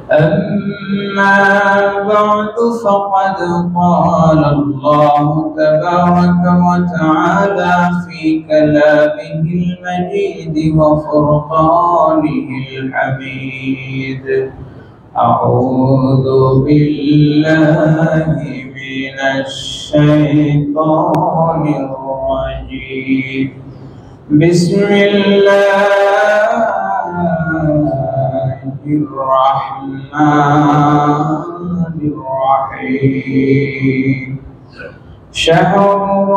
أما بعد فقد قال الله تبارك وتعالى في كلامه المجيد وفرقانه الحميد: أعوذ بالله من الشيطان الرجيم. بسم الله الرحمن الرحيم. شهر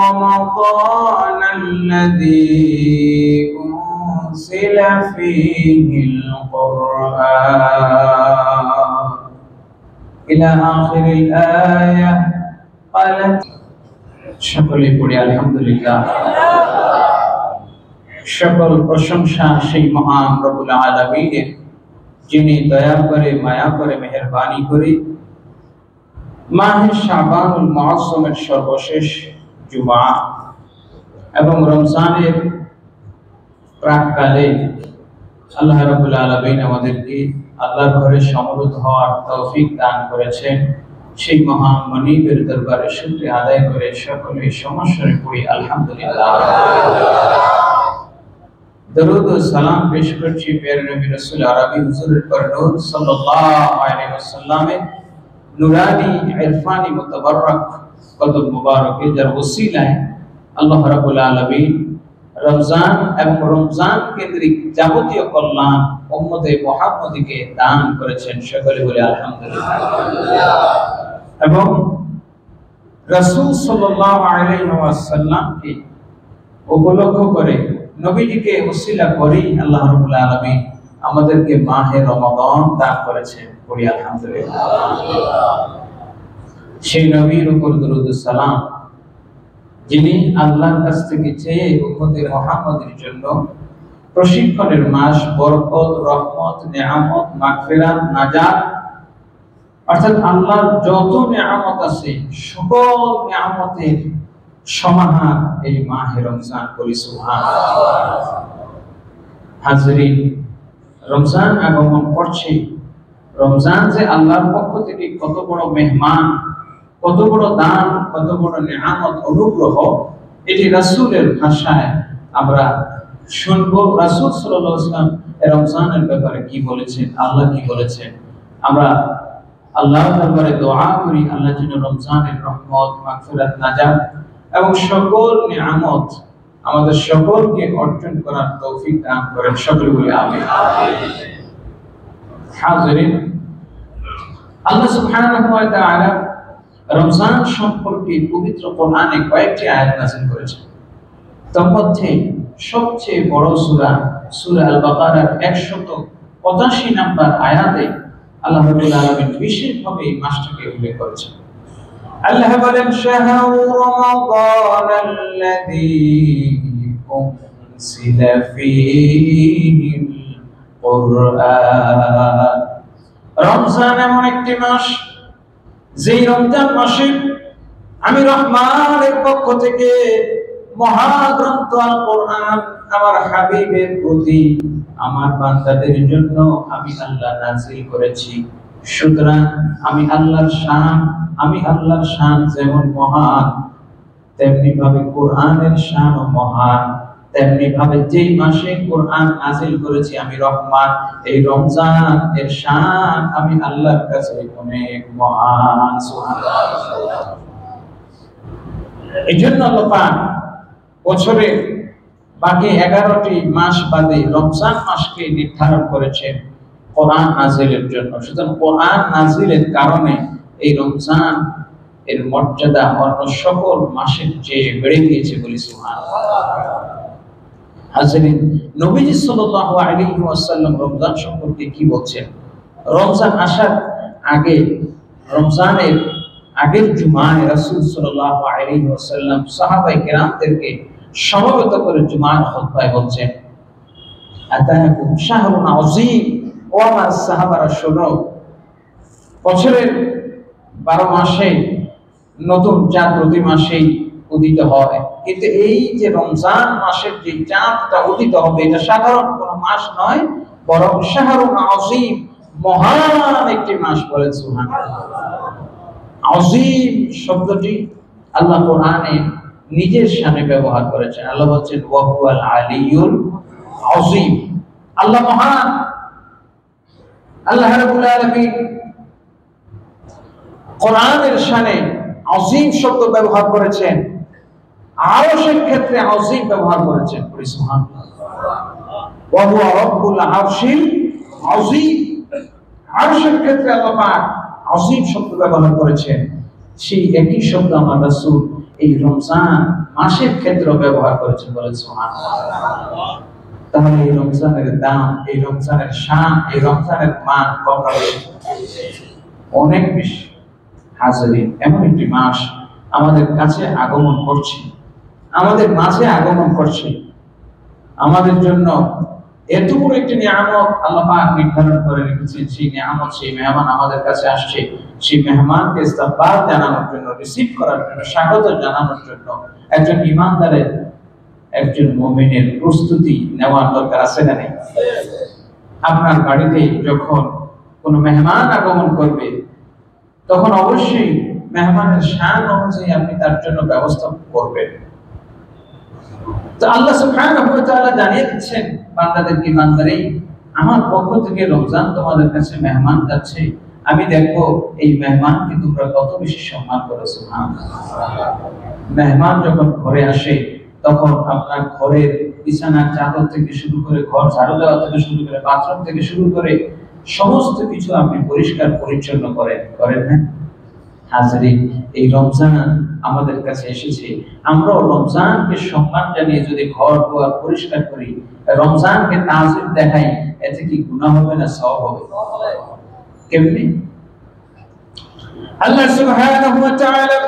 رمضان الذي أنزل فيه القرآن إلى آخر الآية. قالت সকলে পড়ি আলহামদুলিল্লাহ। সকল প্রশংসা সেই মহান রব্বুল আলামিনের, যিনি দয়া করে, মায়া করে, মেহেরবানি করে মাহে শাবানুল মুআজ্জমের সর্বশেষ জুমা এবং রমজানের প্রাককালে আল্লাহ রাব্বুল আলামিন আমাদেরকে আল্লাহর ঘরে সমবেত হওয়ার তৌফিক দান করেছেন। সেই মহান মনিবের দরবারে শুকরিয়া আদায় করে সকলে সমস্যারে পড়ি আলহামদুলিল্লাহ। দরুদ ও সালাম পেশ করছি প্রিয় নবী রাসূল আরবি হুজুরের পর নূর সাল্লাল্লাহু আলাইহি ওয়াসাল্লামের নুরানি ইরফানি মুতাবাররক কদম মুবারকে, যার ওসিলায় আল্লাহ রাব্বুল আলামিন রমজান এবং রমজান কেন্দ্রিক যাবতীয় কল্যাণ উম্মতে মুহাম্মদীকে দান করেছেন। সকলে বলে আলহামদুলিল্লাহ। এবং রাসূল সাল্লাল্লাহু আলাইহি ওয়াসাল্লামকে উপলক্ষ করে, নবীজিকে ওসিলা করেই আল্লাহ রাব্বুল আলামিন আমাদেরকে মাহে রমাদান দান করেছেন। পড়ি আলহামদুলিল্লাহ। সেই নবীর উপর দরুদ ও সালাম, যিনি আল্লাহর কাছ থেকে চেয়ে উম্মতে মুহাম্মদের জন্য প্রশিক্ষণের মাস, বরকত, রহমত, নেয়ামত, মাগফিরাত, নাজাত, অর্থাৎ আল্লাহর যত নেয়ামত আছে সকল নেয়ামতের সমাহার এই মাহে রমজান। বলি সুবহানাল্লাহ। হাজরিন, রমজান আগমন করছে। রমজান যে আল্লাহর পক্ষ থেকে কত বড় মেহমান, কত বড় দান, কত বড় নেয়ামত, অনুগ্রহ, এটি রাসূলের ভাষায় আমরা শুনবো। রাসূল সাল্লাল্লাহু আলাইহি ওয়াসাল্লাম রমজানের ব্যাপারে কি বলেছেন, আল্লাহ কি বলেছেন, আমরা আল্লাহর দরবারে দোয়া করি আল্লাহ যেন রমজানের রহমত, মাগফিরাত, নাজাত এবং সকল নিয়ামত আমাদের সকলকে অর্জন করার তৌফিক দান করেন। সকলে বলি আমিন। হাজিরিন, আল্লাহ সুবহানাহু ওয়া তাআলা রমজান সম্পর্কে পবিত্র কোরআনে কয়েকটি আয়াত নাযিল করেছেন। তার মধ্যে সবচেয়ে বড় সূরা সূরা আল বাকারার 185 নম্বর আয়াতে আল্লাহ রাব্বুল আলামিন বিশেষভাবে এই মাসটাকে উল্লেখ করেছেন। আল্লাহ বলেন, শাহরু রমাদানাল্লাযী উনজিলা ফীহিল কুরআন। রমজান এমন একটি মাস, যেই রমজান মাসে আমি রহমানের পক্ষ থেকে মহাগ্রন্থ আল কোরআন আমার হাবিবের প্রতি, আমার বান্দাদের জন্য আমি আল্লাহ নাযিল করেছি। সুতরাং আমি আল্লাহর শান যেমন মহান, তেমনি ভাবে কোরআনের শানও মহান। তেমনি ভাবে যেই মাসে কোরআন নাযিল করেছি আমি রহমান, এই রমজান এর শান আমি আল্লাহর কাছে অনেক মহান। সুবহানাল্লাহ। এইজন্য আল্লাহ পাক বছরে বাকি 11টি মাস বাদে রমজান মাসকে নির্ধারণ করেছেন কোরআন নাযিলের জন্য। সুতরাং কোরআন নাযিলের কারণে এই রমজান এর মর্যাদা অন্য সকল মাসের চেয়ে বেড়ে গিয়েছে। বলি সুবহানাল্লাহ। হাজরিন, নবীজি সাল্লাল্লাহু আলাইহি ওয়াসাল্লাম রমজান সম্পর্কে কি বলছেন? রমজান আসার আগে, রমজানের আগের জুমায় রাসূল সাল্লাল্লাহু আলাইহি ওয়াসাল্লাম সাহাবায়ে কেরামদেরকে সমবেত করে জুমার খুতবায় বলছেন, আতাকুম শাহরুন আযীম। ও আমার সাহাবারা শোনো, বছরের 12 মাসে নতুন চাঁদ প্রতি মাসেই উদিত হয়, কিন্তু এই যে রমজান মাসের যে চাঁদটা উদিত হবে এটা সাধারণ কোনো মাস নয়, বরং শাহরুন আযীম, মহান একটি মাস, বলেন সুবহানাল্লাহ। আযীম শব্দটি আল্লাহ কোরআনে নিজের শানে ব্যবহার করেছেন। আল্লাহ বলেন ওয়া হুয়াল আলিয়্যুল আযীম, আল্লাহ মহান। আল্লাহ রাব্বুল আলামিন কোরআনের শানে আযীম শব্দ ব্যবহার করেছেন, আরশের ক্ষেত্রে আযীম ব্যবহার করেছেন। সুবহানাল্লাহ। ওয়া হুয়া রাব্বুল আরশিল আযীম, আরশের ক্ষেত্রে আল্লাহ পাক আযীম শব্দ ব্যবহার করেছেন। সেই একই শব্দ আমার রাসূল এই রমজান মাসের ক্ষেত্রে ব্যবহার করেছেন, বলেন সুবহানাল্লাহ। তাহলে এই রমজানের দাম, এই রমজানের শান, এই রমজানের মান কতটা বেশি? অনেক বেশি। হাজিরিন, এমন একটি মাস আমাদের কাছে আগমন করছে, আমাদের মাঝে আগমন করছে। আমাদের জন্য এত বড় একটি নিয়ামত আল্লাহ পাক নির্ধারণ করে রেখেছেন। সেই নিয়ামত, সেই মেহমান আমাদের কাছে আসছে। সেই মেহমানকে ইস্তেকবাল জানানোর জন্য, রিসিভ করার জন্য, স্বাগত জানানোর জন্য একজন ঈমানদারের, একজন মুমিনের প্রস্তুতি নেওয়ার দরকার আছে না নেই? আপনার বাড়িতে যখন কোনো মেহমান আগমন করবে, তখন অবশ্যই মেহমানের শান অনুযায়ী আপনি তার জন্য ব্যবস্থা করবেন। তো আল্লাহ সুবহানাহু ওয়া তাআলা জানিয়ে দিচ্ছেন বান্দাদেরকে, বান্দারে আমার পক্ষ থেকে রমজান তোমাদের কাছে মেহমান যাচ্ছে, আমি দেখবো এই মেহমানকে তোমরা কত বেশি সম্মান করো। সুবহানাল্লাহ। মেহমান যখন ঘরে আসে, তখন আপনার ঘরের বিছানার চাদর থেকে শুরু করে, ঘর ঝাড়ু দেওয়া থেকে শুরু করে, বাথরুম থেকে শুরু করে সমস্ত কিছু আপনি পরিষ্কার পরিচ্ছন্ন করেন না? হাজিরিন, এই রমজান আমাদের কাছে এসেছে, আমরাও রমজানকে সম্মান জানিয়ে যদি ঘর দুয়ার পরিষ্কার করি, রমজানকে তাজিম দেখাই, এতে কি গুনাহ হবে না সওয়াব হবে? কেমনি? আল্লাহ সুবহানাহু ওয়া তাআলা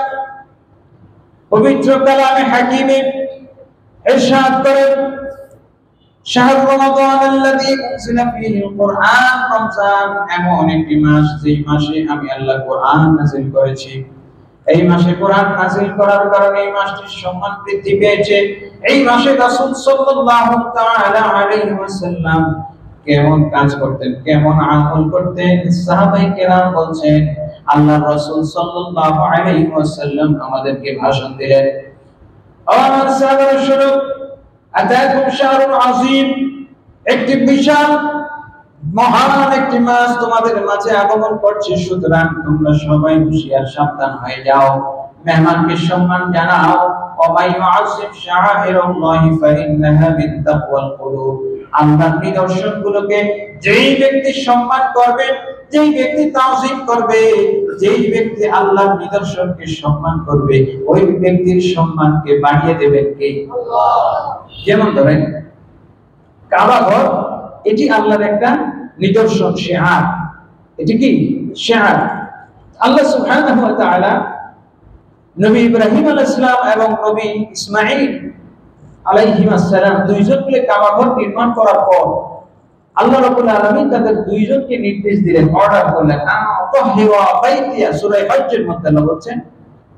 পবিত্র কালামে হাকিমে ইরশাদ করেন, শাহর রমাদান আল্লাযী উনজিলা ফীহিল কুরআন, রমজান এমন একটি মাস যেই মাসে আমি আল্লাহ কোরআন নাযিল করেছি। এই মাসে কোরআন নাযিল করার কারণে এই মাসটির সম্মান বৃদ্ধি পেয়েছে। এই মাসে রাসূল সাল্লাল্লাহু তাআলা আলাইহি ওয়াসাল্লাম কেমন কাজ করতেন, কেমন আমল করতেন, সাহাবায়ে কেরাম বলছেন আল্লাহর রাসূল সাল্লাল্লাহু আলাইহি ওয়াসাল্লাম আমাদেরকে ভাষণ দিলেন, আমার সাহাবারা শুনো, আতাকুম শাহরুন আযীম, একটি বিশাল মহান একটি মাস তোমাদের মাঝে আগমন করছে, সুতরাং তোমরা সবাই হুঁশিয়ার সাবধান হয়ে যাও, মেহমানকে সম্মান জানাও। ওয়া ইউআযিম শাআইরাল্লাহি ফাইন্নাহা মিন তাকওয়াল কুলুব, আল্লাহর নিদর্শনগুলোকে যেই ব্যক্তি সম্মান করবে, যেই ব্যক্তি তাওযীম করবে, যেই ব্যক্তি আল্লাহর নিদর্শনকে সম্মান করবে, ওই ব্যক্তির সম্মানকে বাড়িয়ে দেবেন কে? আল্লাহ। যেমন ধরেন কাবা ঘর, এটি আল্লাহর একটা নিদর্শন, শিআর। এটি কি শিআর? আল্লাহ সুবহানাহু ওয়া তাআলা নবী ইব্রাহিম আলাইহিস সালাম এবং নবী ইসমাঈল আলাইহিস সালাম দুইজন মিলে কাবা ঘর নির্মাণ করার পর আল্লাহ রাব্বুল আলামিন তাদের দুইজনকে নির্দেশ দিলেন, অর্ডার করলেন, তাহিরা বাইতিয়া, সূরা হজ্জের মধ্যে আল্লাহ বলেন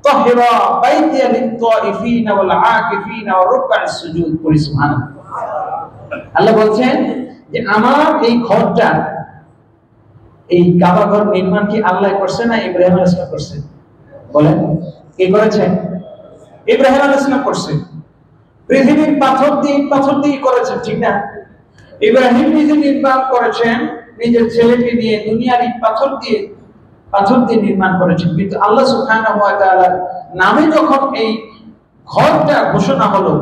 তাহিরা বাইতিয়া লিত-তাইফিনা ওয়াল আকিফিনা ওয়া রুকআস সুজুদ। সুবহানাল্লাহ। আল্লাহ বলেন যে আমার এই ঘরটা, এই কাবা ঘর নির্মাণ কি আল্লাহ করছে না ইব্রাহিম আলাইহিস সালাম করছে? বলেন, কে করেছেন? ইব্রাহিম আলাইহিস সালাম করছেন। পৃথিবীর পাথর দিয়ে করেছেন, ঠিক না? ইব্রাহিম নিজে নির্মাণ করেছেন, নিজের ছেলেকে নিয়ে দুনিয়ার এই পাথর দিয়ে নির্মাণ করেছেন। কিন্তু আল্লাহ সুবহানাহু ওয়া তাআলার নামে যখন এই ঘরটা ঘোষণা হলো,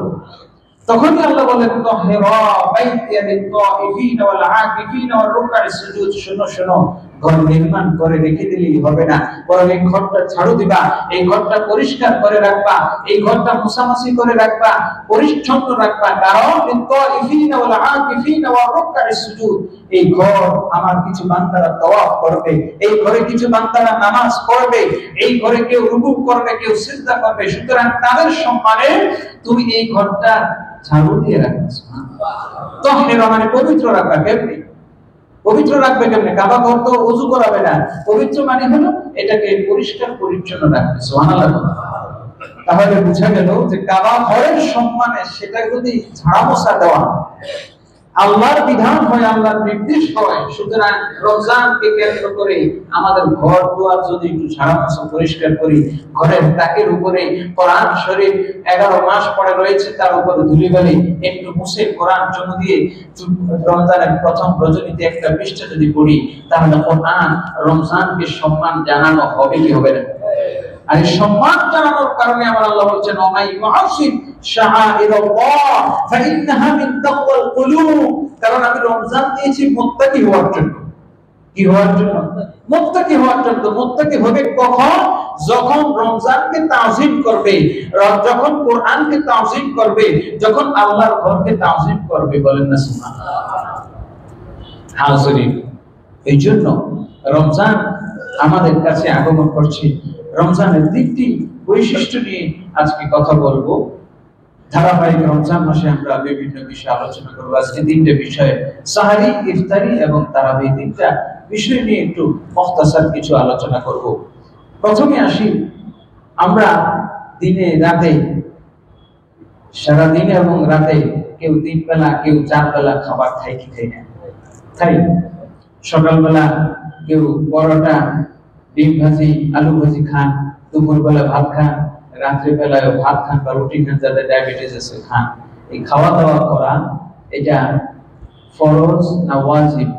তখনই আল্লাহ বলেন তাহিরা বাইতিয়া লিত-তাইফিনা ওয়াল আকিফিনা ওয়া রুকআস সুজুদ। শোনো, ঘর নির্মাণ করে রেখে দিলেই হবে না, বরং এই ঘরটা ঝাড়ু দিবা, এই ঘরটা পরিষ্কার করে রাখবা, এই ঘরটা মুছামাছি করে রাখবা, পরিচ্ছন্ন রাখবা। কারণ লিত-তাইফিনা ওয়াল আকিফিনা ওয়া রুকআস সুজুদ, এই ঘর আমার কিছু বান্দারা তাওয়াফ করবে, এই ঘরে কিছু বান্দারা নামাজ পড়বে, এই ঘরে কেউ রুকু করবে, কেউ সিজদা করবে। সুতরাং তাদের সম্মানে তুমি এই ঘরটা ঝাড়ু দিয়ে রাখবে। তাহিরা মানে পবিত্র রাখবা। কেমনে পবিত্র রাখবে? কেমনে? কাবা ঘর তো ওযু করাবে না, পবিত্র মানে হলো এটাকে পরিষ্কার পরিচ্ছন্ন রাখবে। সুবহানাল্লাহ। তাহলে বোঝা গেল যে কাবা ঘরের সম্মানে সেটা যদি ঝাড়া মোছা দেওয়া, আল্লাহর বিধান হয়, আল্লাহর নির্দেশ হয়। সুতরাং রমজানকে কেন্দ্র করে আমাদের ঘর দুয়ার যদি একটু সারা মাস পরিষ্কার করি, ঘরের তাকের উপরে কোরআন শরীফ 11 মাস পড়ে রয়েছে, তার উপরে ধুলিবালি একটু মুছে কোরআন চুমু দিয়ে রমজানের প্রথম রজনীতে একটা পৃষ্ঠা যদি পড়ি, তাহলে কোরআন রমজানকে সম্মান জানানো হবে কি হবে না? আর এই সম্মান জানানোর কারণে আমার আল্লাহ বলছেন ওমাই মুআসিব শাআইরাল্লাহ ফাইন্নাহা মিন তাকওয়াল কুলুব, কারণ আমি রমজান দিয়েছি মুত্তাকি হওয়ার জন্য। কি হওয়ার জন্য? মুত্তাকি হওয়ার জন্য। মুত্তাকি হবে কখন? যখন রমজানকে তাজিম করবে, যখন কোরআনকে তাজিম করবে, যখন আল্লাহর ঘরকে তাজিম করবে। বলেন না সুবহানাল্লাহ। হাজিরিন, এই জন্য রমজান আমাদের কাছে আগমন করছে। রমজানের দিকটি বৈশিষ্ট্য নিয়ে আজকে কথা বলবো। ধারাবাহিক রমজান মাসে আমরা বিভিন্ন বিষয়ে আলোচনা করবো। আজকে 3টে বিষয়, সাহারি, ইফতারি এবং তারাবি, 3টা বিষয় নিয়ে একটু মুখতাসার কিছু আলোচনা করব। প্রথমে আসি, আমরা দিনে রাতে, সারা দিন এবং রাতে কেউ 3 বেলা কেউ 4 বেলা খাবার খায় কি খায় না? খাই। সকালবেলা কেউ পরোটা, ডিম ভাজি, আলু ভাজি খান, দুপুর বেলা ভাত খান, রাত্রি বেলায় ভাত খান বা রুটি খান, যাদের ডায়াবেটিস আছে খান। এই খাওয়া দাওয়া করা এটা ফরজ না ওয়াজিব?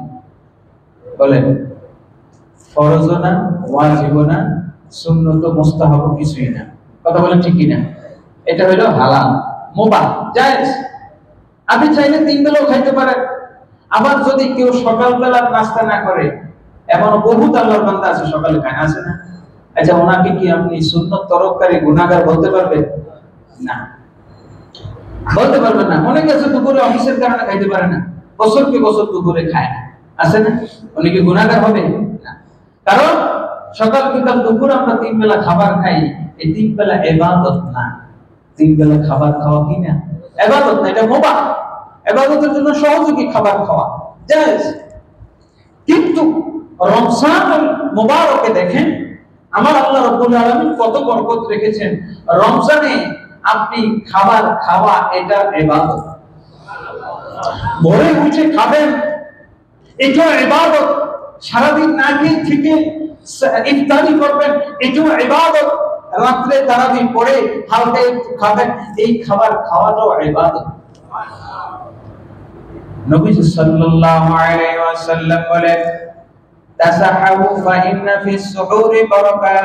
বলেন। ফরজও না, ওয়াজিবও না, সুন্নত মুস্তাহাব কিছুই না। কথা বলেন ঠিক কি না? এটা হলো হালাল, মুবাহ, জায়েজ। আপনি চাইলে 3 বেলাও খাইতে পারেন। আবার যদি কেউ সকালবেলা নাস্তা না করে, এমন বহুত আল্লাহর বান্দা আছে সকালে খায়, আছে না? আচ্ছা, ওনাকে কি আপনি সুন্নত তরককারী গুনাহগার বলতে পারবেন? না, বলতে পারবেন না। অনেকে আছে দুপুরে অফিসের কারণে খাইতে পারে না, বছরকে বছর দুপুরে খায় না, আছে না? উনি কি গুনাহগার হবে? না। কারণ সকাল বিকাল দুপুর আমরা 3 বেলা খাবার খাই, এই 3 বেলা ইবাদত না। 3 বেলা খাবার খাওয়া কি না? ইবাদত না, এটা মুবাহ। ইবাদতের জন্য সহযোগী খাবার খাওয়া জায়েজ। কিন্তু রমজান মুবারকে দেখেন আমার আল্লাহ রাব্বুল আলামিন কত বরকত রেখেছেন। রমজানে আপনি খাবার খাওয়া এটা ইবাদত। ভোরে উঠে খাবেন, এটা ইবাদত। সারাদিন না খেয়ে থেকে ইফতারি করবেন, এটা ইবাদত। রাতে তারাবি পড়ে হালকা একটু খাবেন, এই খাবার খাওয়াটাও ইবাদত। নবী সাল্লাল্লাহু আলাইহি ওয়াসাল্লাম বলেন, তাসাহারু ফাইন্না ফিস সুহুরি বারাকা,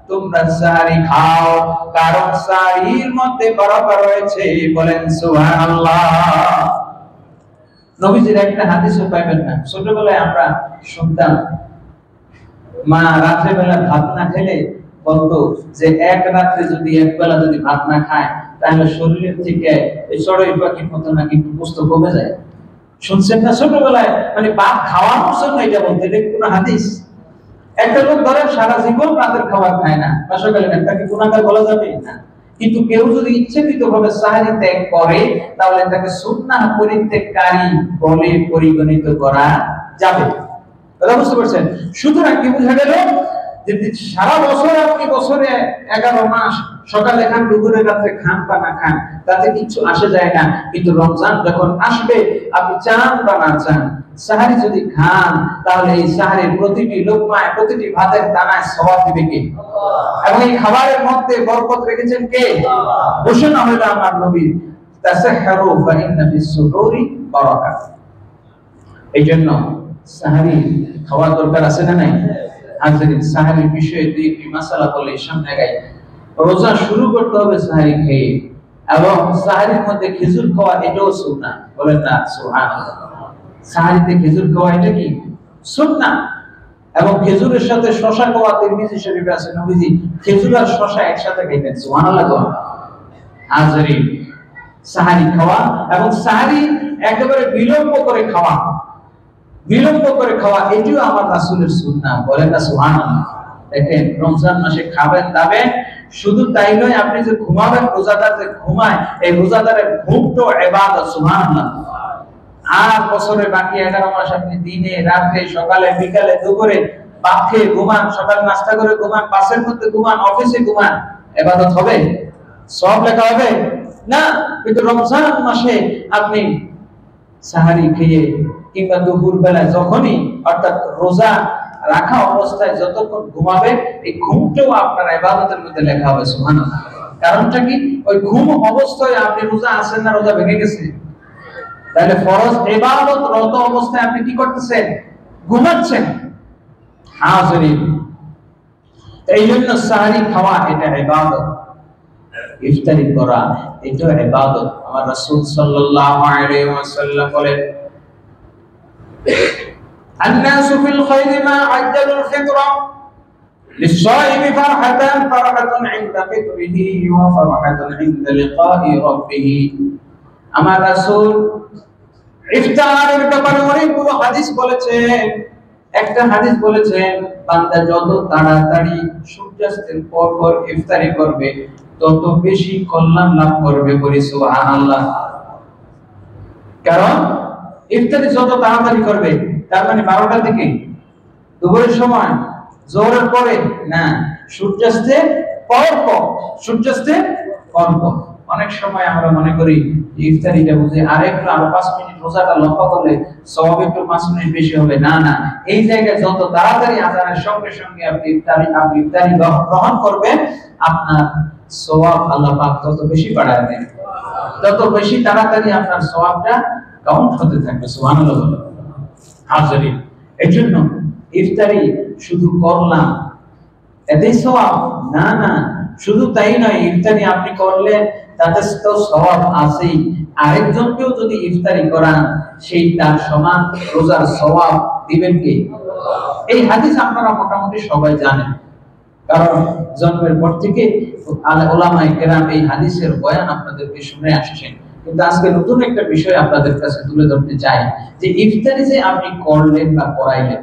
তোমরা সাহরি খাও কারণ সাহরির মধ্যে বারাকা রয়েছে। বলেন সুবহানাল্লাহ। নবীজির একটা হাদিসও পাইবেন না। ছোটবেলায় আমরা শুনতাম, মা রাত্রে বেলা ভাত না খেলে বলতো যে এক রাত্রে যদি এক বেলা যদি ভাত না খায়, তাহলে শরীরের থেকে এই চড়ুই পাখির মতো নাকি গোশত কমে যায়। শুনছেন না ছোটবেলায়? মানে ভাত খাওয়ার জন্য এটা বলতে, এটা কোন হাদিস? একটা লোক ধরেন সারা জীবন রাতের খাবার খায় না বা সকালে খায়, তাকে গুনাহগার বলা যাবে না। কিন্তু কেউ যদি ইচ্ছাকৃতভাবে সাহরি ত্যাগ করে, তাহলে তাকে সুন্নাহ পরিত্যাগকারী বলে পরিগণিত করা যাবে। কথা বুঝতে পারছেন? সুতরাং কি বোঝা গেল? যে সারা বছর আপনি বছরে 11 মাস সকালে খান, দুপুরে রাতে খান বা না খান, তাতে কিছু আসে যায় না। কিন্তু রমজান যখন আসবে, আপনি চান বা না চান, সাহরি যদি খান, তাহলে এই সাহরির প্রতিটি লোকমায়, প্রতিটি ভাতের দানায় সওয়াব দিবে কে? আল্লাহ। এবং এই খাবারের মধ্যে বরকত রেখেছেন কে? আল্লাহ। ঘোষণা হলো আমার নবী, তাসাহহারু ফাইন্না ফিস সুহুরি বারাকা। এইজন্য সাহরি খাওয়া দরকার আছে না নাই? হাজিরিন, সাহরির বিষয়ে 2টি মাসালা বলে সামনে গাই। রোজা শুরু করতে হবে সাহরি খেয়ে, এবং সাহরির মধ্যে খেজুর খাওয়া এটাও সুন্নাহ। বলেন না সুবহানাল্লাহ। সাহরিতে খেজুর খাওয়া এটা কি? সুন্নাহ। এবং খেজুরের সাথে শসা খাওয়া তিরমিজি শরীফে আছে, নবীজি খেজুর আর শসা একসাথে খাইতেন। সুবহানাল্লাহ। হাজিরিন, সাহরি খাওয়া এবং সাহরি একেবারে বিলম্ব করে খাওয়া, বিলম্ব করে খাওয়া এটিও আমার রাসূলের সুন্নাহ। বলেন না সুবহানাল্লাহ। দেখেন, রমজান মাসে খাবেন দাবেন, শুধু তাই নয়, আপনি যে ঘুমাবেন, রোজাদার যে ঘুমায়, এই রোজাদারের ঘুমটাও ইবাদত। সুবহানাল্লাহ। আর বছরে বাকি 11 মাস আপনি দিনে রাতে সকালে বিকালে দুপুরে ভাত খেয়ে ঘুমান, সকালে নাস্তা করে ঘুমান, বাসের মধ্যে ঘুমান, অফিসে ঘুমান, ইবাদত হবে? সব লেখা হবে না। কিন্তু রমজান মাসে আপনি সাহারি খেয়ে কিংবা দুপুর বেলা যখনই অর্থাৎ রোজা রাখা অবস্থায় যতক্ষণ ঘুমাবেন এই ঘুমটাও আপনার ইবাদতের মধ্যে লেখা হবে সুবহানাল্লাহ। কারণটা কি? ওই ঘুম অবস্থায় আপনি রোজা আছেন না রোজা ভেঙে গেছে? তাহলে ফরজ ইবাদত রত অবস্থায় আপনি কি করতেছেন? ঘুমাচ্ছেন। হাজিরিন, এই জন্য সাহারি খাওয়া এটা ইবাদত, ইফতারি করা এটা ইবাদত। আমার রাসূল সাল্লাল্লাহু আলাইহি ওয়াসাল্লাম বলেন, الناس في الخير ما عجلوا الفطرة للصائم فرحتان فرحة عند فطره وفرحة عند لقاء ربه। আমার রাসূল ইফতারের ব্যাপারে অনেকগুলো হাদিস বলেছেন। একটা হাদিস বলেছেন, বান্দা যত তাড়াতাড়ি সূর্যাস্তের পর ইফতারি করবে তত বেশি কল্যাণ লাভ করবে। বলি সুবহানাল্লাহ। কারণ ইফতারি যত তাড়াতাড়ি করবে, তার মানে 12টার দিকে, দুপুরের সময়, জোহরের পরে না, সূর্যাস্তের পর। সূর্যাস্তের পর। অনেক সময় আমরা মনে করি ইফতারিটা বুঝে আরো 5 মিনিট রোজাটা লম্বা করলে সওয়াব একটু 5 মিনিট বেশি হবে। না না, এই জায়গায় যত তাড়াতাড়ি আযানের সঙ্গে সঙ্গে আপনি ইফতারি গ্রহণ করবেন, আপনার সওয়াব আল্লাহ পাক তত বেশি বাড়ায় দেন, তত বেশি তাড়াতাড়ি আপনার সওয়াবটা কাউন্ট হতে থাকবে। সুবহানাল্লাহ। হাজিরিন, এজন্য ইফতারি শুধু করলাম এতেই সওয়াব না, না, শুধু তাই নয়, ইফতারি আপনি করলে তাতে তো সওয়াব আছেই, আরেকজনকেও যদি ইফতারি করান সেই তার সমান রোজার সওয়াব দিবেন কে? এই হাদিস আপনারা মোটামুটি সবাই জানেন, কারণ জন্মের পর থেকে উলামায়ে কেরাম এই হাদিসের বয়ান আপনাদেরকে শুনে আসছেন। কিন্তু আজকে নতুন একটা বিষয় আপনাদের কাছে তুলে ধরতে চাই, যে ইফতারি যে আপনি করলেন বা করাইলেন,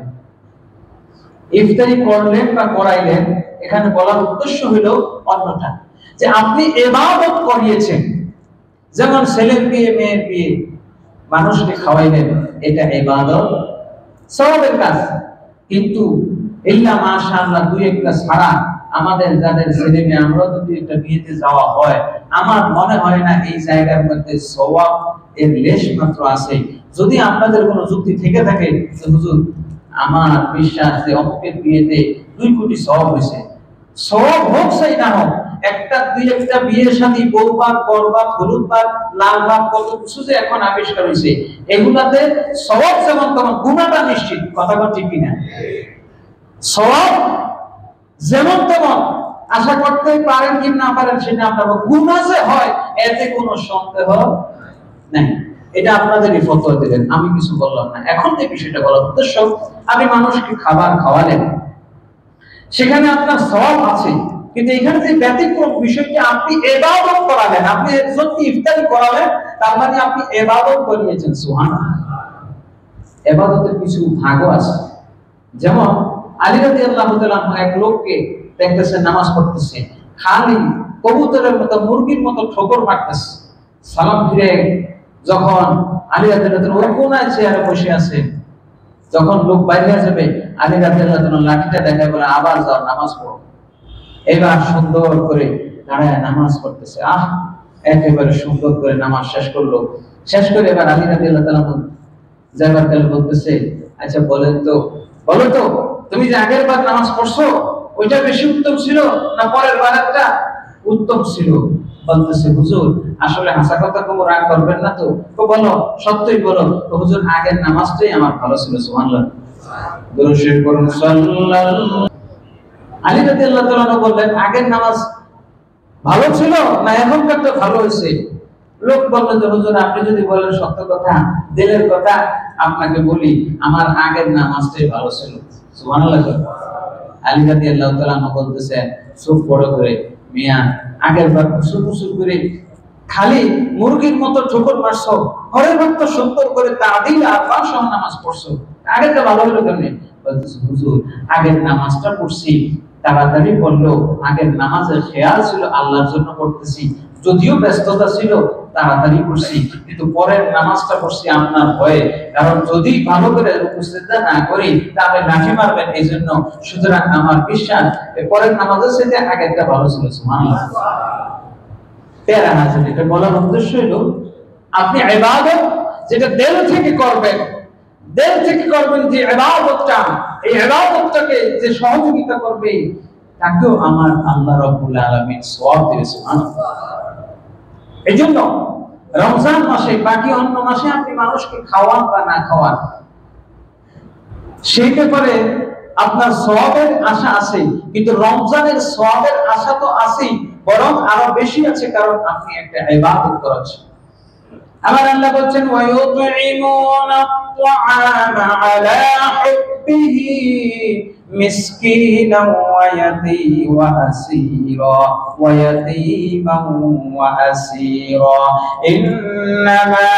ইফতারি করলেন বা করাইলেন, এখানে বলার উদ্দেশ্য হলো অন্যটা, যে আপনি ইবাদত করিয়েছেন। যেমন ছেলের বিয়ে, মেয়ের বিয়ে, মানুষকে খাওয়াইলেন, এটা ইবাদত, সওয়াবের কাজ। কিন্তু ইল্লা মাশাআল্লাহ দুই একটা ছাড়া আমাদের যাদের ছেলে মেয়ে, আমরা যদি একটা বিয়েতে যাওয়া হয়, আমার মনে হয় না এই জায়গার মধ্যে সওয়াব এর লেশ মাত্র আছে। যদি আপনাদের কোনো যুক্তি থেকে থাকে, হুজুর আমার বিশ্বাস যে অমুকের বিয়েতে 2 কোটি সওয়াব হয়েছে, সওয়াব হোক চাই না হোক, দুই একটা বিয়ের সাথে বউবাদ, বরবাদ, হলুদবাদ, লালবাদ, কত কিছু যে এখন আবিষ্কার হয়েছে, এগুলাতে সওয়াব যেমন তেমন গুনাহটা নিশ্চিত। কথা বল ঠিক কিনা? সওয়াব যেমন তেমন আশা করতে পারেন কি না পারেন সেটা আপনার, গুনাহ যে হয় এতে কোনো সন্দেহ নাই। এটা আপনাদেরই ফতোয়া দিলেন, আমি কিছু বললাম না। এখন যে বিষয়টা বলার উদ্দেশ্য, আপনি মানুষকে খাবার খাওয়ালেন, সেখানে আপনার সওয়াব আছে, কিন্তু এখানে যে ব্যতিক্রম বিষয়টি, আপনি ইবাদত করালেন, আপনি একজনকে ইফতারি করালেন, তার মানে আপনি ইবাদত করিয়েছেন। সুবহানাল্লাহ। ইবাদতের কিছু ভাগও আছে। যেমন আলী রাদিয়াল্লাহু তাআলা এক লোককে দেখতেছেন নামাজ পড়তেছে, খালি কবুতরের মতো, মুরগির মতো ঠোকর মারতেছে। সালাম ফিরে যখন আলী রাদিয়াল্লাহু তাআলা ওই কোনায় চেয়ারে বসে আছে, যখন লোক বাইরে যাবে, আলী রাদিয়াল্লাহু তাআলা লাঠিটা দেখায় বলে, আবার যাও নামাজ পড়ো। এবার সুন্দর করে দাঁড়ায় নামাজ পড়তেছে। একেবারে সুন্দর করে নামাজ শেষ করলো। শেষ করে এবার আলী রাদিয়াল্লাহু তাআলা যাবার কালে বলতেছে, আচ্ছা বলো তো তুমি যে আগের বার নামাজ পড়ছো ওইটা বেশি উত্তম ছিল না পরের বারেরটা উত্তম ছিল? বলতেছে, হুজুর আসলে হাসা কথা কোনো রাগ করবেন না তো? বলো, সত্যই বলো। তো হুজুর আগের নামাজটাই আমার ভালো ছিল। সুবহানাল্লাহ। দরুদ শরীফ পড়ুন সাল্লাল্লাহু। আলী রাদিয়াল্লাহু তাআলা বললেন, আগের নামাজ ভালো ছিল না এখনকারটা ভালো হয়েছে? লোক বলল যে হুজুর আপনি যদি বলেন সত্য কথা, দিলের কথা, আপনাকে বলি আমার আগের নামাজটাই ভালো ছিল। সুবহানাল্লাহ। আলী রাদিয়াল্লাহু তাআলা বলতেছেন, চোখ বড় করে, মিয়া আগের বার কুসুর করে খালি মুরগির মতো ঠোকর মারছো, ঘরের মতো সুন্দর করে তাদিল আর পাঁচশো নামাজ পড়ছো, আগেরটা ভালো হলো কেমনে? বলতেছে, হুজুর আগের নামাজটা পড়ছি তাড়াতাড়ি পড়লো, আগের নামাজের খেয়াল ছিল আল্লাহর জন্য পড়তেছি, যদিও ব্যস্ততা ছিল তাড়াতাড়ি পড়ছি, কিন্তু পরের নামাজটা পড়ছি আপনার ভয়ে, কারণ যদি ভালো করে উপস্থিতটা না করি তাহলে লাঠি মারবেন, এই জন্য। সুতরাং আমার বিশ্বাস পরের নামাজের সাথে আগেরটা ভালো ছিল। সুবহানাল্লাহ। প্যারা হাজির, এটা বলার উদ্দেশ্য হলো আপনি ইবাদত যেটা দিল থেকে করবেন, দিল থেকে করবেন যে ইবাদতটা, এই ইবাদতটাকে যে সহযোগিতা করবে তাকেও আমার আল্লাহ রাব্বুল আলামিন সওয়াব দিবেন। সুবহানাল্লাহ। এইজন্য রমজান মাসে, বাকি অন্য মাসে আপনি মানুষকে খাওয়ান বা না খাওয়ান, সেই ব্যাপারে আপনার সওয়াবের আশা আছে, কিন্তু রমজানের সওয়াবের আশা তো আছেই, বরং আরো বেশি আছে, কারণ আপনি একটা ইবাদত করেছেন। আমার আল্লাহ বলছেন ওয়ায়ুতঈমুনা আত-তাআমা আলা হুব্বিহি মিসকিনান ওয়া ইয়াতীমান ওয়া আসীরা ইন্নামা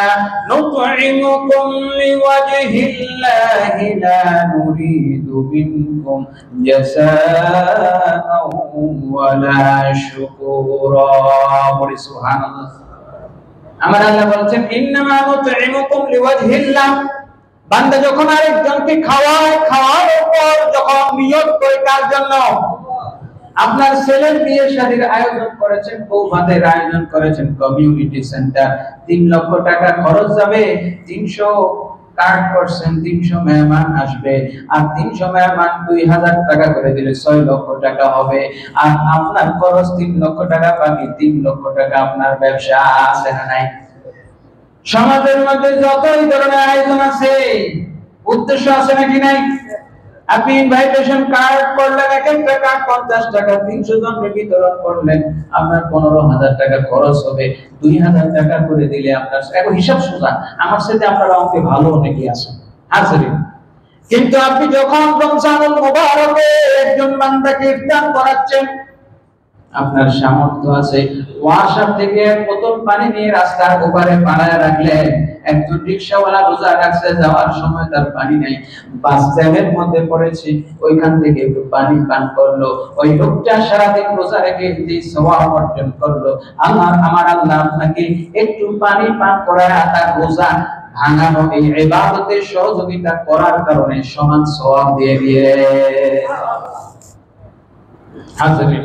নুতঈমুকুম লিওয়াজহিল্লাহি লা নুরিদু মিনকুম জাযাআন ওয়ালা শুকুরা। বলি সুবহানাল্লাহ। আমার আল্লাহ বলেন ইন্নামা নুতঈমুকুম লিওয়াজহিল্লাহ। বান্দা যখন আরেকজনকে খাওয়ায়, খাওয়ানোর পর যখন নিয়ত করে কার জন্য, আপনার ছেলের বিয়ে শাদীর আয়োজন করেছেন, বউ ভাতের আয়োজন করেছেন, কমিউনিটি সেন্টার 3 লক্ষ টাকা খরচ যাবে, 300 কার্ড করছেন, 300 মেহমান আসবে, আর 300 মেহমান 2000 টাকা করে দিলে 6 লক্ষ টাকা হবে, আর আপনার খরচ 3 লক্ষ টাকা, বাকি 3 লক্ষ টাকা আপনার ব্যবসা আছে না নাই? সমাজের মধ্যে যতই ধরনের আয়োজন আছে, উদ্দেশ্য আছে নাকি নাই? আপনি ইনভাইটেশন কার্ড করলেন, এক একটা কার্ড 50 টাকা, 300 জনকে বিতরণ করলেন, আপনার 15,000 টাকা খরচ হবে, 2000 টাকা করে দিলে আপনার এখন হিসাব সোজা। আমার সাথে আপনারা অঙ্কে ভালো অনেকেই আছেন, আছে। কিন্তু আপনি যখন রমজানুল মুবারকে একজন বান্দাকে ইফতার করাচ্ছেন, আপনার সামর্থ্য আছে, ওয়াশার থেকে বোতল পানি নিয়ে রাস্তার ওপারে পাড়ায় রাখলেন, একজন রিকশাওয়ালা রোজা রাখছে, যাওয়ার সময় তার পানি নাই, বাস জ্যামের মধ্যে পড়েছে, ওইখান থেকে একটু পানি পান করলো, ওই লোকটা সারাদিন রোজা রেখে যে সওয়াব অর্জন করলো, আমার আল্লাহ আপনাকে একটু পানি পান করায় তার রোজা ভাঙানো, এই ইবাদতে সহযোগিতা করার কারণে সমান সওয়াব দিয়ে দিয়ে। হাজির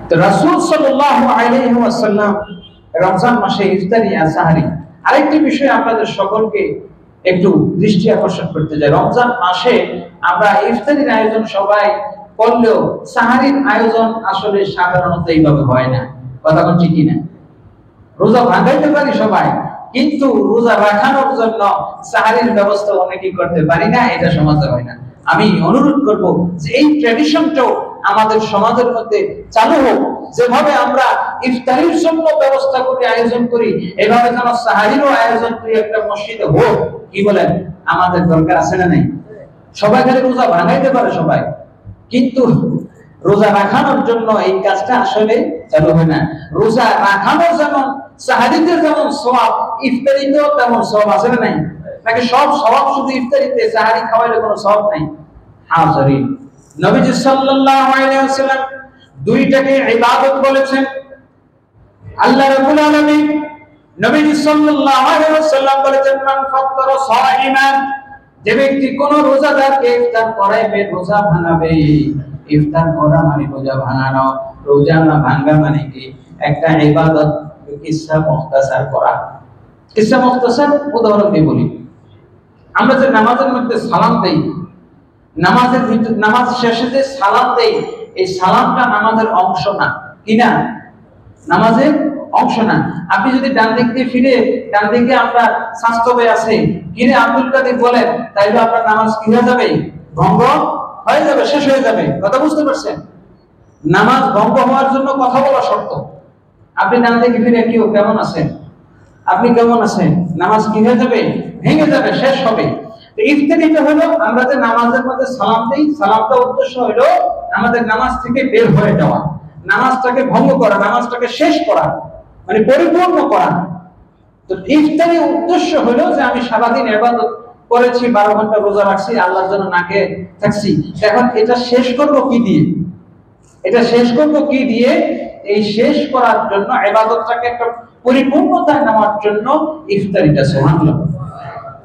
তো রাসূল সাল্লাল্লাহু আলাইহি ওয়াসাল্লাম রমজান মাসে ইফতারি আর সাহরি, আরেকটি বিষয় আপনাদের সকলকে একটু দৃষ্টি আকর্ষণ করতে চাই। রমজান মাসে আমরা ইফতারির আয়োজন সবাই করলেও সাহরির আয়োজন আসলে সাধারণত এইভাবে হয় না। কথা কোন ঠিক না? রোজা ভাঙাইতে পারি সবাই, কিন্তু রোজা রাখানোর জন্য সাহরির ব্যবস্থা অনেকেই করতে পারি না, এটা সমাজে হয় না। আমি অনুরোধ করব যে এই ট্র্যাডিশনটাও আমাদের সমাজের মধ্যে চালু হোক, যেভাবে আমরা ইফতারির জন্য ব্যবস্থা করি, আয়োজন করি, এভাবে যেন সাহরিরও আয়োজন করি একটা মসজিদে হোক। কি বলেন? আমাদের দরকার আছে না নাই? সবাই খালি রোজা ভাঙাইতে পারে সবাই, কিন্তু রোজা রাখানোর জন্য এই কাজটা আসলে চালু হয় না। রোজা রাখানো যেমন সাহারিতে যেমন সওয়াব, ইফতারিতেও তেমন সওয়াব আছে না নাই? নাকি সব সওয়াব শুধু ইফতারিতে, সাহারি খাওয়াইলে কোনো সওয়াব নাই? হাজিরিন, নবীজি সাল্লাল্লাহু আলাইহি ওয়াসাল্লাম দুইটাকে ইবাদত বলেছেন। আল্লাহ রাব্বুল আলামিন নবীজি সাল্লাল্লাহু আলাইহি ওয়াসাল্লাম বলেছেন মান ফাত্তারা সাইমান, যে ব্যক্তি কোন রোজাদারকে ইফতার করাইবে, রোজা ভাঙাবে। ইফতার করা মানে রোজা ভাঙানো, রোজা না ভাঙা মানে কি? একটা ইবাদত। কিসসা মুখতাসার করা। কিসসা মুখতাসার উদাহরণ দিয়ে বলি। আমরা যে নামাজের মধ্যে সালাম দেই, নামাজের ভিতর, নামাজ শেষে যে সালাম দেই, এই সালামটা নামাজের অংশ না। কি না? নামাজের অংশ না। আপনি যদি ডান দিক দিয়ে ফিরে, ডান দিকে আমরা স্বাস্থ্যবে আছে, কিরে আব্দুল কাদের বলেন, তাইলে আপনার নামাজ কি হয়ে যাবে? ভঙ্গ হয়ে যাবে, শেষ হয়ে যাবে। কথা বুঝতে পারছেন? নামাজ ভঙ্গ হওয়ার জন্য কথা বলা শর্ত। আপনি ডান দিকে ফিরে, কেউ কেমন আছেন, আপনি কেমন আছেন, নামাজ কি হয়ে যাবে? ভেঙে যাবে, শেষ হবে। ইফতারিটা হলো আমরা যে নামাজের মধ্যে সালাম দেই, সালামটা উদ্দেশ্য হলো আমাদের নামাজ থেকে বের হয়ে যাওয়া, নামাজটাকে ভঙ্গ করা, নামাজটাকে শেষ করা, মানে পরিপূর্ণ করা। তো ইফতারির উদ্দেশ্য হলো যে আমি সারাদিন ইবাদত করেছি, 12 ঘন্টা রোজা রাখছি, আল্লাহর জন্য না খেয়ে থাকছি, এখন এটা শেষ করব কি দিয়ে? এটা শেষ করব কি দিয়ে? এই শেষ করার জন্য, ইবাদতটাকে একটা পরিপূর্ণতায় নেওয়ার জন্য ইফতারিটা। সুবহানাল্লাহ।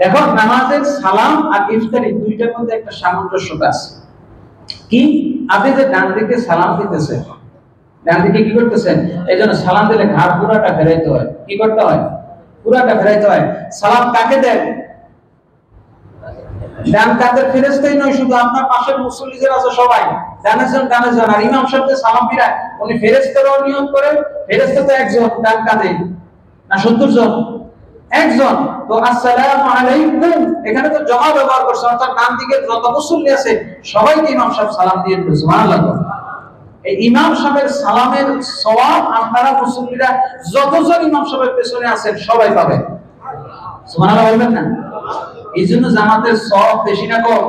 এখন নামাজের সালাম আর ইফতারি দুইটার মধ্যে একটা সামঞ্জস্যতা আছে। কি? আপনি যে ডান দিকে সালাম দিতেছেন, ডান দিকে কি করতেছেন? এই জন্য সালাম দিলে ঘাড় পুরাটা ফেরাইতে হয়। কি করতে হয়? পুরাটা ফেরাইতে হয়। সালাম কাকে দেন? ডান কাঁধের ফেরেশতাই নয়, শুধু আপনার পাশের মুসল্লি যারা আছে সবাই ডানে যান। আর ইমাম সাহেব যে সালাম ফিরায় উনি ফেরেশতারও নিয়ত করে, ফেরেশতা তো একজন ডান কাঁধে, না 70 জন? একজন। তো আসসালামু আলাইকুম এখানে তো জমা ব্যবহার করছে, অর্থাৎ ডান দিকে যত মুসল্লি আছে সবাইকে ইমাম সাহেব সালাম দিয়ে দিল। সুবহানাল্লাহ। এই ইমাম সাহেবের সালামের সওয়াব আপনারা মুসল্লিরা যতজন ইমাম সাহেবের পেছনে আছেন সবাই পাবেন। সুবহানাল্লাহ বলবেন না? এই জন্য জামাতের সওয়াব বেশি না কম?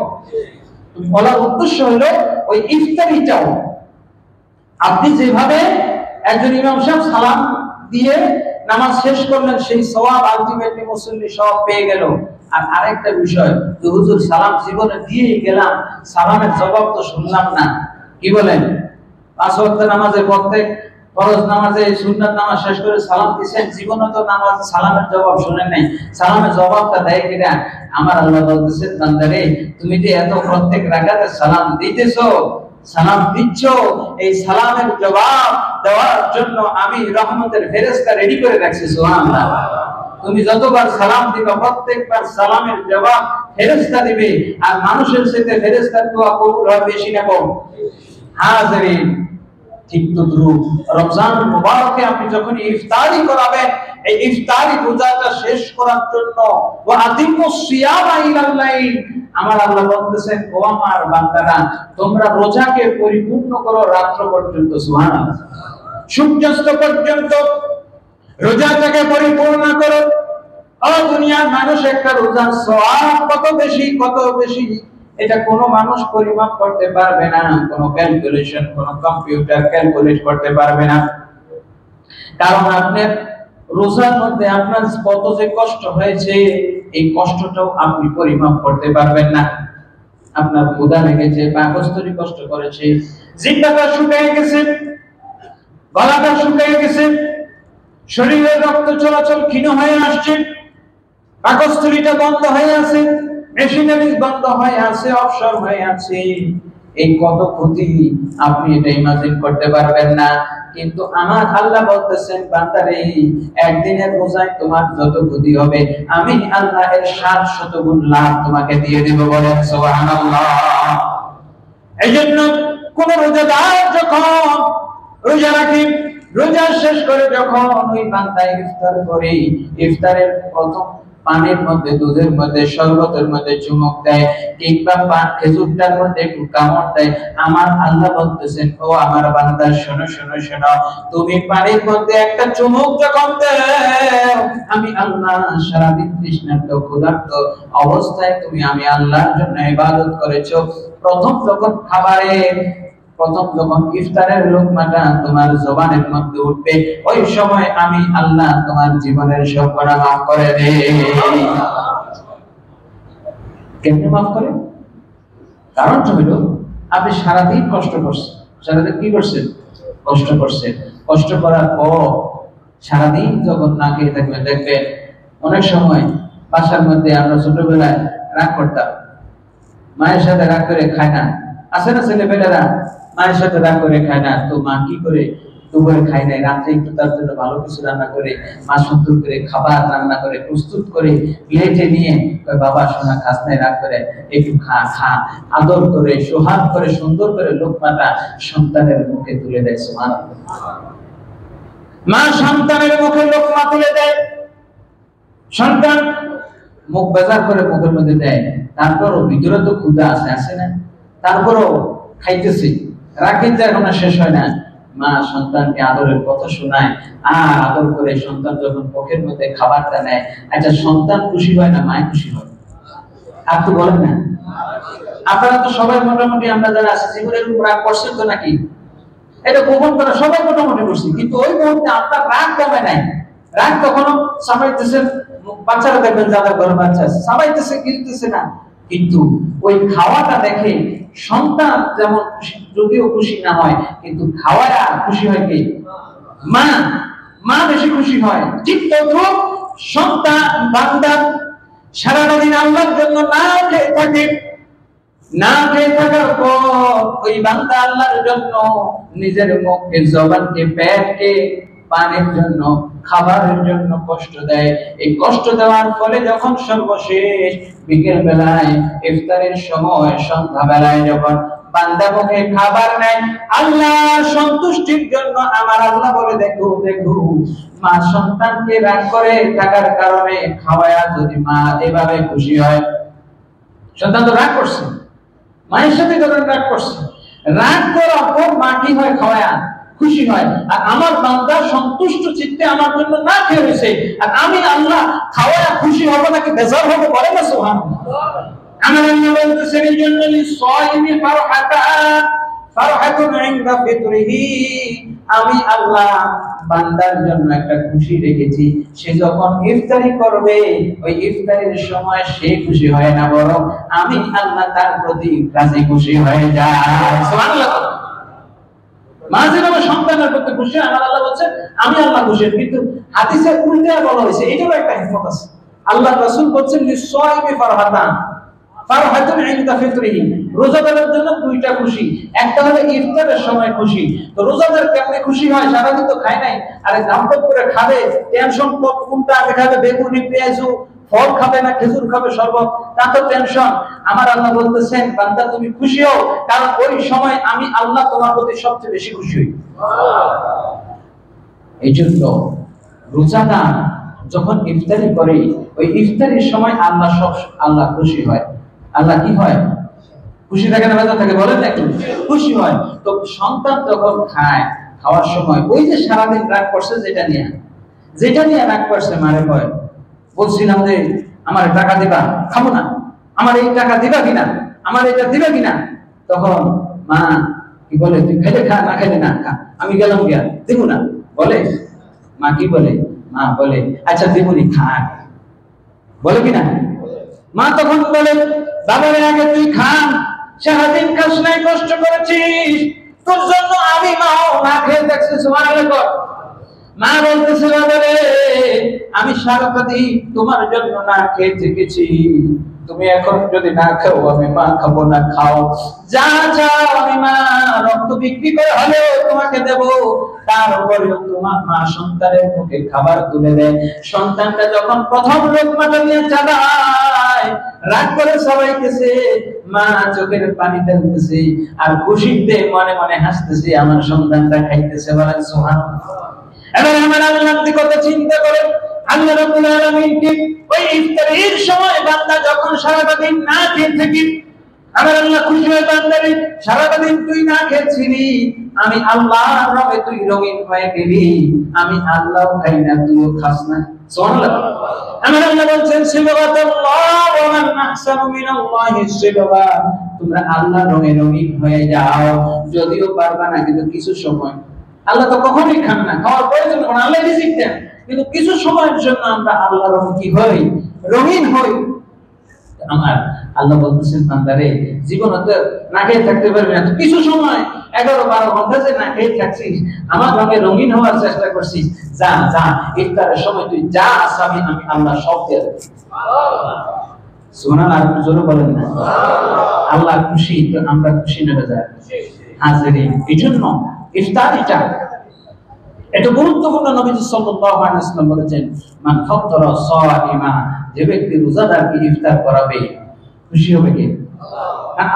বলার উদ্দেশ্য হলো ওই ইফতারিটাও আপনি যেভাবে একজন ইমাম সাহেব সালাম দিয়ে নামাজ শেষ করলেন, সেই সওয়াব আলটিমেটলি মুসল্লি সওয়াব পেয়ে গেল। আর আরেকটা বিষয়, যে হুজুর সালাম জীবনে দিয়ে গেলাম, সালামের জবাব তো শুনলাম না, কি বলেন? 5 ওয়াক্ত নামাজের প্রত্যেক ফরজ নামাজে সুন্নাত নামাজ শেষ করে সালাম দিয়েছেন, জীবনে তো নামাজ সালামের জবাব শুনেন নাই। সালামের জবাবটা দেয় কিনা? আমার আল্লাহ বলতেছেন, বান্দারে তুমি যে এত প্রত্যেক রাকাতে সালাম দিতেছো, সালাম দিচ্ছ, এই সালামের জবাব দেওয়ার জন্য আমি রহমতের ফেরেশতা রেডি করে রাখছি। সুবহানাল্লাহ। তুমি যতবার সালাম দিবা প্রত্যেকবার সালামের জবাব ফেরেশতা দিবে। আর মানুষের সাথে ফেরেশতার দোয়া কবুল হয় বেশি না কম? হাজিরিন, ঠিক তদ্রুপ রমজান মুবারকে আপনি যখন ইফতারি করাবেন, এই ইফতারি রোজাটা শেষ করার জন্য ওয়া আতিমুস সিয়ামা ইলাল লাইল, আমার আল্লাহ বলতেছেন, ও আমার বান্দারা তোমরা রোজাকে পরিপূর্ণ করো রাত্র পর্যন্ত। সুবহানাল্লাহ। সূর্যাস্ত পর্যন্ত রোজাটাকে পরিপূর্ণ করো। ও দুনিয়ার মানুষ, একটা রোজার সওয়াব কত বেশি, কত বেশি এটা কোনো মানুষ পরিমাপ করতে পারবে না, কোনো ক্যালকুলেশন, কোনো কম্পিউটার ক্যালকুলেট করতে পারবে না। কারণ আপনার রোজার মধ্যে আপনার কত যে কষ্ট হয়েছে, এই কষ্টটাও আপনি পরিমাপ করতে পারবেন না। আপনার ক্ষুধা লেগেছে, পাকস্থলী কষ্ট করেছে, জিহ্বাটা শুকিয়ে গেছে, গলাটা শুকিয়ে গেছে, শরীরের রক্ত চলাচল ক্ষীণ হয়ে আসছে, পাকস্থলীটা বন্ধ হয়ে আছে, মেশিনারি বন্ধ হয়ে আছে, অবসর হয়ে আছে। এই কত ক্ষতি আপনি এটা ইমাজিন করতে পারবেন না। কিন্তু আমার আল্লাহ বলতেছেন, বান্দারে একদিনের রোজায় তোমার যত ক্ষতি হবে আমি আল্লাহ এর 700 গুণ লাভ তোমাকে দিয়ে দেব। বলেন সুবহানাল্লাহ। এইজন্য কোন রোজাদার যখন রোজা রাখে, রোজা শেষ করে যখন ওই বান্দা ইফতার করে, ইফতারের প্রথম পানির মধ্যে, দুধের মধ্যে, শরবতের মধ্যে চুমুক দেয়, কিংবা খেজুরটার মধ্যে একটু কামড় দেয়, আমার আল্লাহ বলতেছেন, ও আমার বান্দা শোনো শোনো শোনো, তুমি পানির মধ্যে একটা চুমুক যখন দাও, আমি আল্লাহ সারাদিন তৃষ্ণার্ত ক্ষুধার্ত অবস্থায় তুমি আমি আল্লাহর জন্য ইবাদত করেছো, প্রথম যখন ইফতারের লোকমাটা তোমার জবানের মধ্যে উঠবে, ওই সময় আমি আল্লাহ তোমার জীবনের সব গুনাহ মাফ করে দেই। কেমনে মাফ করে? কারণটা হলো আপনি সারাদিন কষ্ট করছেন। সারাদিন কি করছেন? কষ্ট করছেন। কষ্ট করার পর সারাদিন যখন না খেয়ে থাকবেন, দেখবেন অনেক সময় বাসার মধ্যে আমরা ছোটবেলায় রাগ করতাম, মায়ের সাথে রাগ করে খায় না। আছে না ছেলেপেলেরা মায়ের সাথে রাগ করে খায় না, তো মা কি করে দুপুরে খায় নাই, রাত্রে একটু তার জন্য ভালো কিছু রান্না করে, মা সুন্দর করে খাবার রান্না করে প্রস্তুত করে প্লেটে নিয়ে, বাবা সোনা খাস নাই, রাগ করে একটু খা খা, আদর করে সোহাগ করে সুন্দর করে লোকমাটা সন্তানের মুখে তুলে দেয়। সুবহানাল্লাহ। মা সন্তানের মুখে লোকমা তুলে দেয়, সন্তান মুখ বেজার করে মুখের মধ্যে দেয়, তারপরও ভিতরে তো ক্ষুধা আছে, আছে না? তারপরও খাইতেছি, রাগ কিন্তু এখন শেষ হয় না। মা সন্তানকে আদরের কথা শোনায়, আর আদর করে সন্তান যখন মুখের মধ্যে খাবারটা নেয়, আচ্ছা সন্তান খুশি হয় না মায় খুশি হয়? আর তো বলেন না, আপনারা তো সবাই মোটামুটি, আমরা যারা আছি জীবনের উপর রাগ করছেন তো নাকি? এটা গোপন করা সবাই মোটামুটি করছি, কিন্তু ওই মুহূর্তে আপনার রাগ কমে নাই। রাগ কখনো সামাইতেছেন, বাচ্চারা দেখবেন যাদের ঘরে বাচ্চা আছে সামাইতেছে, গিলতেছে না, কিন্তু ওই খাওয়াটা দেখে সন্তান যেমন যদিও খুশি না হয়, কিন্তু খাওয়াটা খুশি হয় কি? মা। মা বেশি খুশি হয়। ঠিক তদ্রুপ সন্তান বান্দা সারাটা দিন আল্লাহর জন্য না খেয়ে থাকে, না খেয়ে থাকার পর ওই বান্দা আল্লাহর জন্য নিজের মুখকে, জবানকে, পেটকে পানির জন্য খাবারের জন্য কষ্ট দেয়। এই কষ্ট দেওয়ার ফলে যখন সর্বশেষ বিকেল বেলায় ইফতারের সময় সন্ধ্যা বেলায় যখন বান্দা মুখে খাবার নেয় আল্লাহর সন্তুষ্টির জন্য, আমার আল্লাহ বলে দেখো দেখো, মা সন্তানকে রাগ করে থাকার কারণে খাওয়ায়া যদি মা এভাবে খুশি হয়, সন্তান তো রাগ করছে, মায়ের সাথে যখন রাগ করছে, রাগ করার পর মা কি হয়, খাওয়ায়া খুশি হয়। আর আমার বান্দা সন্তুষ্ট চিত্তে আমার জন্য না খেয়ে রয়েছে, আর আমি আল্লাহ খাওয়ায়া খুশি হব নাকি বেজার হবো, বলে না সুবহানাল্লাহ। আমার আল্লাহ বলতেছেন এই জন্য লিসাইমি ফারহাতুন ইনদা ফিতরিহি, আমি আল্লাহ বান্দার জন্য একটা খুশি রেখেছি, সে যখন ইফতারি করবে ওই ইফতারের সময় সে খুশি হয় না, বরং আমি আল্লাহ তার প্রতি রাজি খুশি হয়ে যায়। সুবহানাল্লাহ। মা যেভাবে সন্তানের প্রতি খুশি, আমার আল্লাহ বলছেন আমি আল্লাহ খুশি। কিন্তু হাদিসে উল্টা বলা হয়েছে, এটারও একটা হিকমত আছে। আল্লাহ রাসূল বলছেন লিসাইমি ফারহাতান ফারহাতুন ইনদা ফিতরিহি, রোজাদারের জন্য দুইটা খুশি, একটা হলো ইফতারের সময় খুশি। তো রোজাদার কেমনে খুশি হয়, সারাদিন তো খায় নাই, আরে দাম্পত করে খাবে, টেনশন কোনটা আগে খাবে, বেগুনি পেঁয়াজু ফল খাবে না খেজুর খাবে শরবত, তা তো টেনশন। আমার আল্লাহ বলতেছেন বান্দা তুমি খুশি হও, কারণ ওই সময় আমি আল্লাহ তোমার প্রতি সবচেয়ে বেশি খুশি হই। এই জন্য রোজাদার যখন ইফতারি করে ওই ইফতারির সময় আল্লাহ খুশি হয়। আল্লাহ কি হয়, খুশি থাকে না বেজার থাকে, বলেন না একটু, খুশি হয়। তো সন্তান যখন খায়, খাওয়ার সময় ওই যে সারাদিন রাগ করছে যেটা নিয়ে রাগ করছে, মারে কয় বলছিলাম যে আমার টাকা দিবা, খাবো না, আমার এই টাকা দিবা কিনা, আমার এটা দিবা কিনা, তখন মা কি বলে তুই খেলে খা, না খেলে না খা, আমি গেলাম গিয়া দিব না, বলে মা কি বলে, মা বলে আচ্ছা দিবনি খা, বলে কিনা। মা তখন বলে বাবারে আগে তুই খা, সারাদিন খাস নাই, কষ্ট করেছিস, তোর জন্য আমি মাও না খেয়ে দেখছি। সুবহানাল্লাহ। মা বলতেছে বাবারে আমি সারাটা দিন তোমার জন্য না খেয়ে থেকেছি, তুমি এখন যদি না খাও আমি মা খাবো না, খাও, যা যা আমি মা রক্ত বিক্রি করে হলেও তোমাকে দেব। তারপরেও তোমার মা সন্তানের মুখে খাবার তুলে দেয়। সন্তানটা যখন প্রথম লোকমাটা নিয়ে চাবায়, রাগ করে সবাইতেছে, মা চোখের পানি ফেলতেছে আর খুশিতে মনে মনে হাসতেছে, আমার সন্তানটা খাইতেছে। বলেন সুবহানাল্লাহ। এবার আমার আল্লাহর কথা চিন্তা করে আল্লাহ রাব্বুল আলামিন কি ওই ইফতারের সময় বান্দা যখন সারাটা দিন না খেয়ে থাকে, আমার আল্লাহ খুশি হয় বান্দারে সারাটা দিন তুই না খেয়েছিলি, আমি আল্লাহর রবে তুই রঙিন হয়ে গেলি, আমি আল্লাহও খাই না তুইও খাস না। সুবহানাল্লাহ। আমার আল্লাহ বলছেন সিবগাতুল্লাহ ওয়া মান আহসানু মিনাল্লাহি সিবগা, তোমরা আল্লাহর রঙে রঙিন হয়ে যাও, যদিও পারবা না কিন্তু কিছু সময়। আল্লাহ তো কখনোই খান না, খাওয়ার প্রয়োজন নেই, আল্লাহ রিজিক দেন, কিন্তু কিছু সময়ের জন্য আমরা আল্লাহর রঙে কি হই, রঙিন হই। আমার আল্লাহ বলতেছেন বান্দারে জীবনে তো না খেয়ে থাকতে পারবি না, তো কিছু সময় 11-12 ঘন্টা যে না খেয়ে থাকছিস, আমার রঙে রঙিন হওয়ার চেষ্টা করছিস, যা যা ইফতারের সময় তুই যা আসামি আমি আল্লাহ সব দিয়ে দেব। সুবহানাল্লাহ। আর জোরে বলেন না আল্লাহ খুশি, তো আমরা খুশি নেবে যায় হাজিরিন। এই জন্য ইফতারিটা এটা গুরুত্বপূর্ণ। নবীজি সাল্লাল্লাহু আলাইহি ওয়াসাল্লাম বলেছেন মান ফাত্তারা সাইমা, যে ব্যক্তি রোজাদারকে ইফতার করাবে খুশি হবে কে?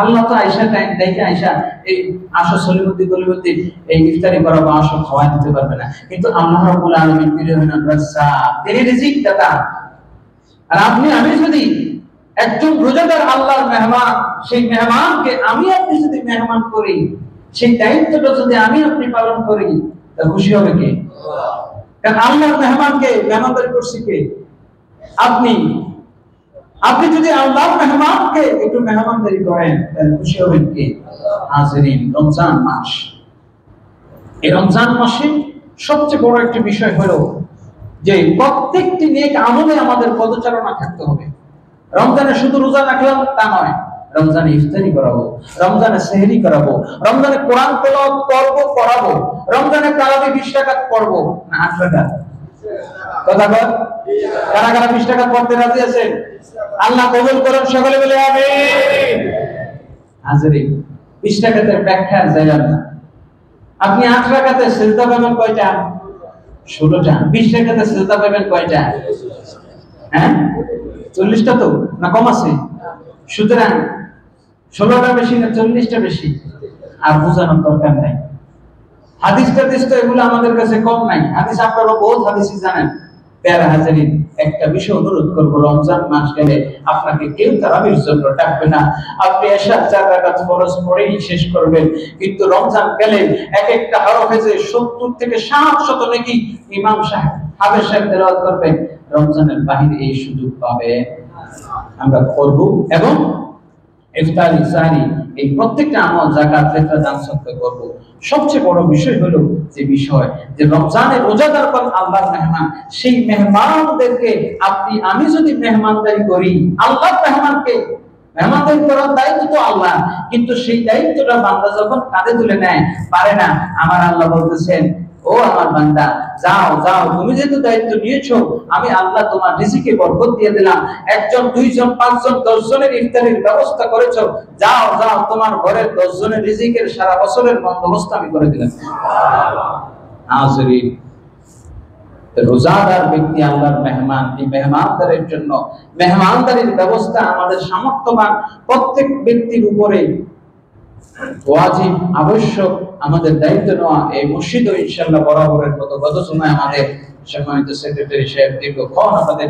আল্লাহ তো আয়েশা দেখে আয়েশা এই আসো সলিমুদ্দি গলিমুদ্দি এই ইফতারি করাবো, আসো খাওয়া দিতে পারবে না, কিন্তু আল্লাহ রাব্বুল আলামিন তিনি হলেন রাজ্জাক, তিনি রিজিক দাতা। আর আপনি আমি যদি একজন রোজাদার আল্লাহর মেহমান, সেই মেহমানকে আমি আপনি যদি মেহমান করি, সেই দায়িত্বটা যদি আমি আপনি পালন করি, তা খুশি হবে কে? কারণ আল্লাহর মেহমানকে মেহমানদারি করছি কে? আপনি। আপনি যদি আল্লাহর মেহমানকে একটু মেহমানদারি করেন, তাহলে খুশি হবেন কে? হাজিরিন, রমজান মাস। এই রমজান মাসে সবচেয়ে বড় একটা বিষয় হলো যে প্রত্যেকটি নেক আমলে আমাদের পদচারণা থাকতে হবে। রমজানে শুধু রোজা রাখলাম তা নয়, রমজানে ইফতারি করাবো, রমজানে সেহরি করাবো, রমজানে কোরআন তেলাওয়াত করবো করাবো, রমজানে তারাবি 20 রাকাত পড়বো না 8 রাকাত? কথা বল, কারা কারা 20 রাকাত পড়তে রাজি আছেন? আল্লাহ কবুল করুন, সকলে বলে আমিন। হাজিরিন, 20 রাকাতের ব্যাখ্যা জানেন না আপনি? 8 রাকাতে সিজদা পাবেন কয়টা? 16টা। 20 রাকাতে সিজদা পাবেন কয়টা? হ্যাঁ, 40টা তো, না কম আছে? সুতরাং 16টা বেশি না 40টা বেশি? আর বোঝানোর দরকার নাই। হাদিস টাদিস তো এগুলো আমাদের কাছে কম নাই। হাদিস আপনারা বহুত হাদিসই জানেন। প্যারা হাজারিন, একটা বিষয় অনুরোধ করবো, রমজান মাস গেলে আপনাকে কেউ তারাবির জন্য ডাকবে না। আপনি এশা 4 রাকাত ফরজ পড়েই শেষ করবেন, কিন্তু রমজান গেলে এক একটা হরফে যে 70 থেকে 700 নেকি ইমাম সাহেব, হাফেজ সাহেব তেলাওয়াত করবেন। রমজানের বাহিরে এই সুযোগ পাবে আমরা করব। এবং ইফতারি, সাহরি, এই প্রত্যেকটা আমল, যাকাত, ফিতরা, দান সদকা করব। সবচেয়ে বড় বিষয় হলো যে রমজানে রোজাদার কোন আল্লাহর মেহমান, সেই মেহমানদেরকে আমি যদি মেহমানদারি করি, আল্লাহর মেহমানদারি করার দায়িত্ব তো আল্লাহ, কিন্তু সেই দায়িত্বটা বান্দা যখন কাঁধে তুলে নেয়, পারে না, আমার আল্লাহ বলতেছেন, ও আমার বান্দা, যাও যাও, তুমি যেহেতু দায়িত্ব নিয়েছো, আমি আল্লাহ তোমার রিজিকে বরকত দিয়ে দিলাম। 1 জন 2 জন 5 জন 10 জনের ইফতারির ব্যবস্থা করেছো, যাও যাও, তোমার ঘরের 10 জনের রিজিকের সারা বছরের বন্দোবস্ত আমি করে দিলাম। নাজরীন, রোজাদার ব্যক্তি আল্লাহর মেহমান। এই মেহমানদারির জন্য মেহমানদারির ব্যবস্থা আমাদের সামর্থ্যবান প্রত্যেক ব্যক্তির উপরে ওয়াজিব, আবশ্যক, আমাদের দায়িত্ব নেওয়া। এই মসজিদও ইনশাআল্লাহ বরাবরের মতো গত সময় আমাদের সম্মানিত সেক্রেটারি সাহেব দীর্ঘক্ষণ আপনাদের